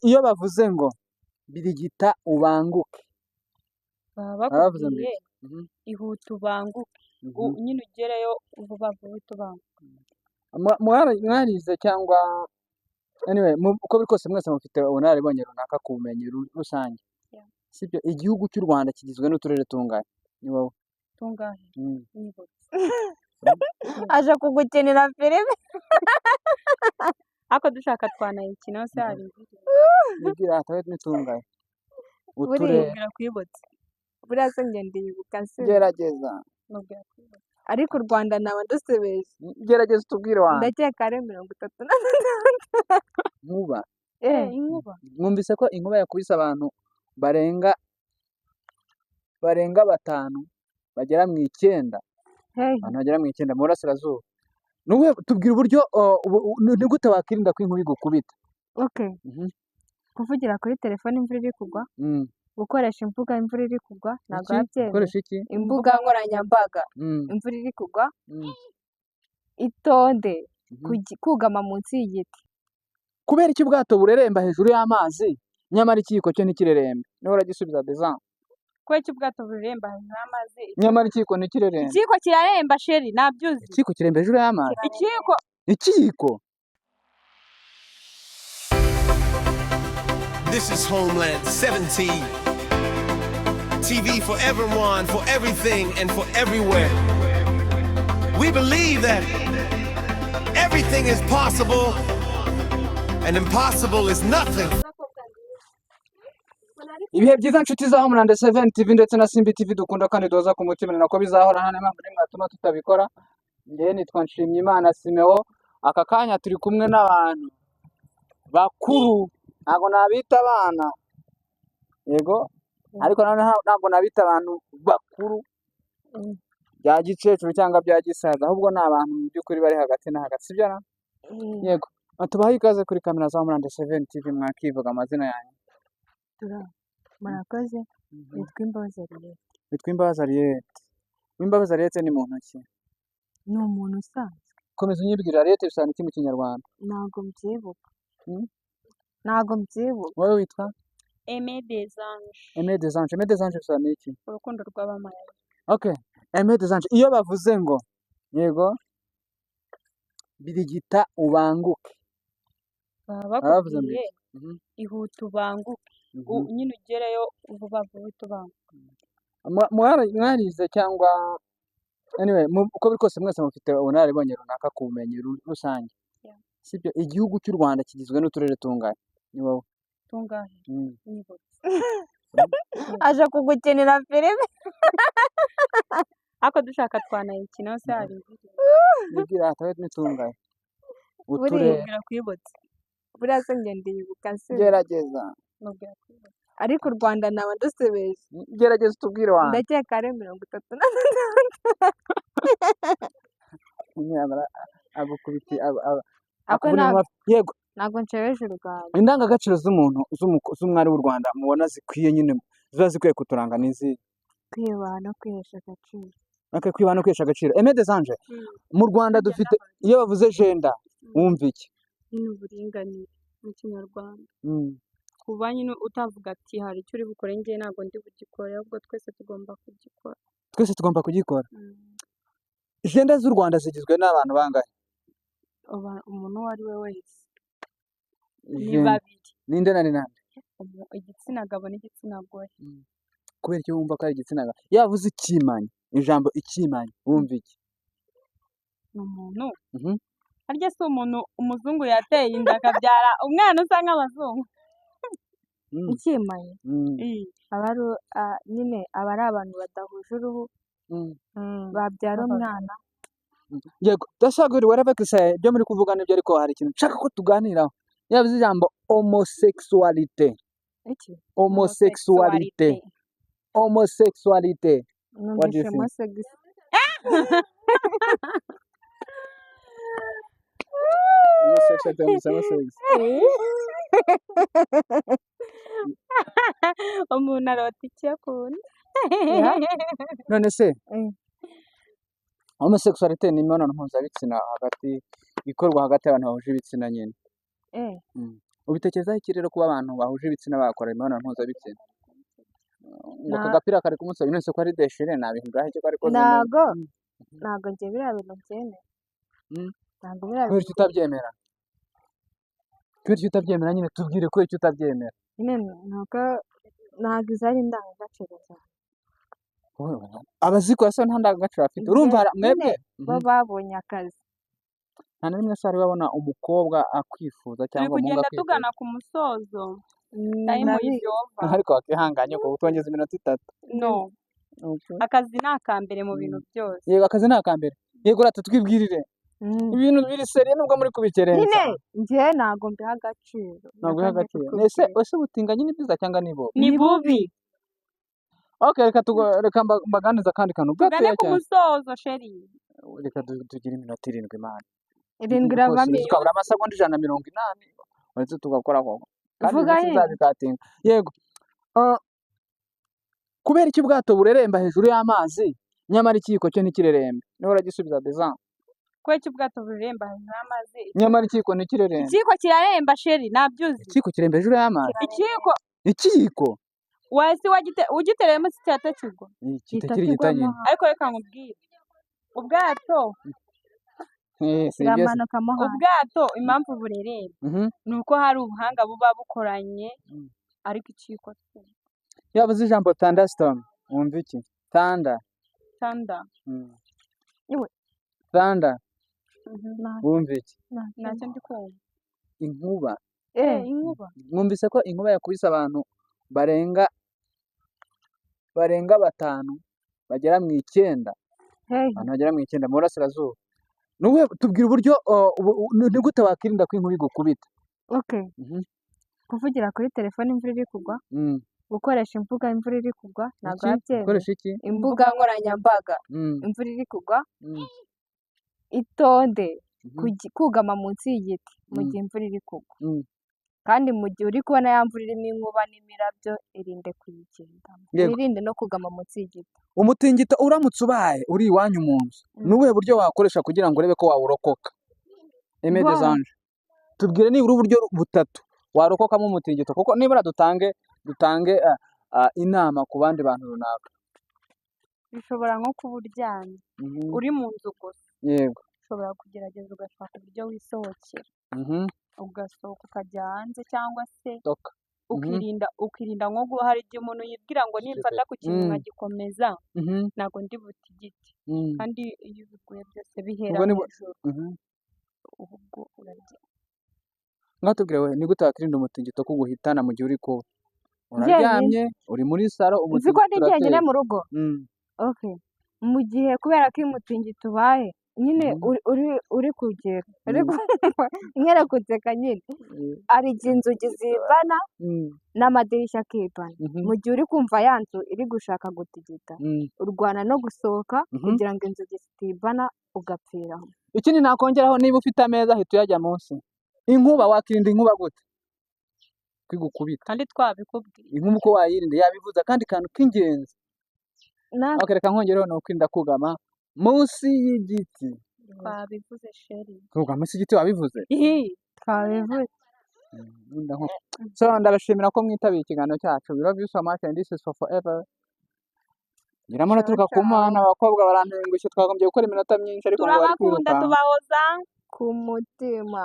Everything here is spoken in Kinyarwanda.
iyo bavuze ngo birigita ubanguke baba bavuze ngo bakubwiye iki? ihute ubanguke nyine ugereyo vuba vuba uhita ubanguka. Mwarize cyangwa anyway uko biri kose mwese mufite ubunararibonye runaka ku bumenyi rusange, Yeah. sibyo? Igihugu cy'u Rwanda kigizwe n'uturere tungahe? Ni wowe Tungahe nibutse aje kugukenera filime ariko dushaka twanayikina hose hari izindi nibwira hatawe ni tungahe Buriya uturere? nubwira kwibutse buriya se njye ndibuka nsubiza Gerageza nubwira kwibutse ariko u Rwanda naba ndusebeje gerageza utubwire wanjye. ndakeka ari 36 Nkuba inkuba mwumvise ko inkuba yakubise abantu barenga 5 bagera mu 9, hey abantu bagera mu 9 mu burasirazuba. Nuwe tubwira uburyo ni gute wakirinda ko inkuba igukubita? okay kuvugira kuri telefone imvura iri kugwa gukoresha imbuga imvura iri kugwa ntabwo byemewe ukoresha iki? imbuga nkoranyambaga imvura iri kugwa itonde kugama munsi y'igiti Kubera iki ubwato bureremba hejuru y'amazi nyamara ikiyiko cyo ntikirerembe? Niho uragisubiza Desan. kubera iki ubwato bureremba hejuru y'amazi Nyamara ikiyiko ntikirerembe. ikiyiko kiraremba sheri nabyuzi Ikiyiko kiremba hejuru y'amazi? ikiyiko Ikiyiko? This is Homeland 17. TV for everyone, for everything, and for everywhere. We believe that everything is possible and impossible is nothing. Ibihe byiza nshuti za Homeland 7 TV ndetse na Simbi TV dukunda kandi doza ku mutima nako bizahora hano impamvu mwatuma tutabikora. Njye nitwa Nshimiyimana Simeo. Aka kanya turi kumwe n'abantu bakuru, ntabwo nabita abana, yego, ariko ntabwo nabita abantu bakuru bya gicecuru cyangwa bya gisaza, ahubwo ni abantu mu by'ukuri bari hagati na hagati, sibyo na? Yego, tubaha ikaze kuri kamera za Homeland 7 TV, mwakivuga amazina yanyu. murakoze nitwa Imbabazi Ariete. Nitwa Imbabazi Ariete. Imbabazi Ariete ni muntu ki? ni umuntu usanzwe Komeza unyibwira Ariete bisobanura iki mu Kinyarwanda? ntabwo mbyibuka ntabwo mbyibuka. Wowe witwa? Aimé des Anges Aimé des Anges. Aimé des Anges bisobanura iki? urukundo rw'abamarayika. Okay, Aimé des Anges. Iyo bavuze ngo yego birigita ubanguke baba bavuze ngo bakubwiye iki? ihute ubanguke nyine ugereyo vuba vuba uhita ubanguka. Mwarize cyangwa anyway uko biri kose mwese mufite ubunararibonye runaka ku bumenyi rusange, Yeah. sibyo? Igihugu cy'u Rwanda kigizwe n'uturere tungahe? Ni wowe Tungahe nibutse aje kugukenera filime ariko dushaka twanayikina hose hari izindi nibwira hatawe ni tungahe Buriya uturere? nubwira kwibutse buriya se njye ndibuka nsubiza Gerageza nubwira kwibutse ariko u Rwanda naba ndusebeje gerageza utubwire wanjye. ndakeka ari 36 Agukubiti Ako yego. ntabwo nshebeje u Rwanda. Indangagaciro z'umuntu z'umwari w'u Rwanda mubona zikwiye nyine ziba zikwiye kuturanga n'izi? Kwiyubaha no kwihesha agaciro. Kwibana no kwihesha agaciro. Aimé des Anges, mu Rwanda dufite iyo bavuze gender wumva iki? nyine uburinganire mu Kinyarwanda kuba nyine utavuga ati hari icyo uri bukore njye ntabwo ndi bugikore ahubwo twese tugomba kugikora. Twese tugomba kugikora. Gender z'u Rwanda zigizwe n'abantu bangahe? Umuntu uwo ari we wese ni Gender. babiri, Ninde na ninde? igitsina gabo n'igitsina gore. Kubera icyo wumva ko ari igitsina gabo? Iyo bavuze ikimanyi, ijambo ikimanyi wumva iki? Ni umuntu harya si umuntu umuzungu yateye inda akabyara umwana usa nk'abazungu. Ikimanyi nyine aba ari abantu badahuje uruhu babyara umwana. Yego, ndashaka whatever to say byo muri kuvuga nibyo, ariko hari ikintu nshaka ko tuganiraho. Yavuze ijambo homosexualité. Iki? Homosexualité. What do you think? Homosexualité. Umuntu arota icyo akunda. None se homosexualité ni imibonano mpuzabitsina ikorwa hagati y'abantu bahuje ibitsina nyine. ubitekerezaho iki rero kuba abantu bahuje ibitsina bakora imibonano mpuzabitsina ngo aka Na- gapira kari kumusaba none se ko ari deshire nabihindura iki ko ariko ntago ntago njye biriya bintu byemera ntago biriya kubera bintu icyo utabyemera kubera icyo utabyemera nyine tubwire kubera icyo utabyemera nyine ntago izo ari indangagaciro cyane abazikora se nta ndangagaciro bafite urumva mwebwe bo babonye akazi nta na rimwe se wari wabona umukobwa akwifuza turi cyangwa umuhungu kugenda akwifuza tugana ku musozo time ndabizi is over. ariko wakihanganye kuko utongeza iminota 3 No, Okay. akazi ni akambere mu bintu byose. yego akazi ni akambere yego rata twibwirire ibintu biri seriye nubwo muri kubikerenza nyine njye ntago mbiha agaciro ntabwo iha agaciro Natangiye ese kukubwira. ese ubutinganyi ni bwiza cyangwa ni bo Ni bubi. okay reka mbaganiza kandi kantu Tugane gatoya ku cyane musozo sheri. reka tugire iminota 7 imana irindwi iravamo iyo tukabura amasegonda 180 uretse tugakora koko kandi Vuga iminsi ye. izabikatinga yego kubera iki ubwato bureremba hejuru y'amazi nyamara ikiyiko cyo ntikirerembe niho uragisubiza desan Kubera iki ubwato bureremba hejuru y'amazi? nyamara ikiyiko ntikirerembe Ikiyiko kiraremba sheri, nabyuzi. ikiyiko kiremba hejuru y'amazi Ikiyiko ikiyiko wasi ugitereyemo cyata kigwa. kitakiri gitanye Ariko reka nkubwire. Ubwato, iramanukamo hasi ubwato impamvu bureremba ni uko hari ubuhanga buba bukoranye ariko ikiyiko yavuze ijambo thunderstorm wumva iki thunder tanda. thunder wumva iki Ntacyo ndi kumva. inkuba Inkuba. mwumvise ko inkuba yakubise abantu barenga 5 bagera mu 9 abantu bagera mu 9 mu burasirazuba nuwe tubwira uburyo ni gute wakirinda ko inkuba igukubita okay kuvugira kuri telefone imvura iri kugwa gukoresha imbuga imvura iri kugwa ntabwo yabyemewe ukoresha iki imbuga nkoranyambaga imvura iri kugwa itonde kugama munsi y'igiti mu gihe imvura iri kugwa kandi mu gihe uri kubona ya mvura irimo inkuba n'imirabyo irinde kuyigendamo wirinde no kugama munsi y'igiti umutingito uramutse ubaye uri iwanyu mu nzu ni ubuhe buryo wakoresha kugira ngo urebe ko wawurokoka Emede Zanje tubwire nibura uburyo 3 warokokamo umutingito kuko nibura dutange inama ku bandi bantu runaka Bishobora nko kuba uryamye uri mu nzu gusa. yego Ushobora kugerageza ugashaka uburyo wisohokera ugasohoka ukajya hanze cyangwa se ukirinda nko hari igihe umuntu yibwira ngo nimfata ku kintu nkagikomeza ntabwo ndi buti igiti kandi iyo biguye byose bihera hejuru ubwo urarya ngatubwire we ni gute wakirinda umutingito ko guhitana mu gihe uri kuba uraryamye uri muri saro uzi ko ndi jyenyine mu rugo okay mu gihe kubera ko umutingito ubaye nyine uri kugera nkera kutseka nyine ari igihe inzugi zibana n'amadirishya akibana mu gihe uri kumva ya nzu iri gushaka gutigita urwana no gusohoka kugira ngo inzugi zitibana ugapfiraho ikindi nakongeraho niba ufite ameza ahita uyajya munsi inkuba wakirinda inkuba gute kwigukubita kandi twabikubwiye inkuba uko wayirinda yabivuze kandi kantu k'ingenzi reka nkongereho ni ukwirinda kugama munsi y'igiti twabivuze sheri kugama munsi y'igiti wabivuze twabivuze so ndabashimira ko mwitabiye ikiganiro cyacu we love you so much and this is for forever nyiramura turuka ku mana abakobwa barantengushye twagombye gukora iminota myinshi ariko bari kwiruka turabakunda tubahoza ku mutima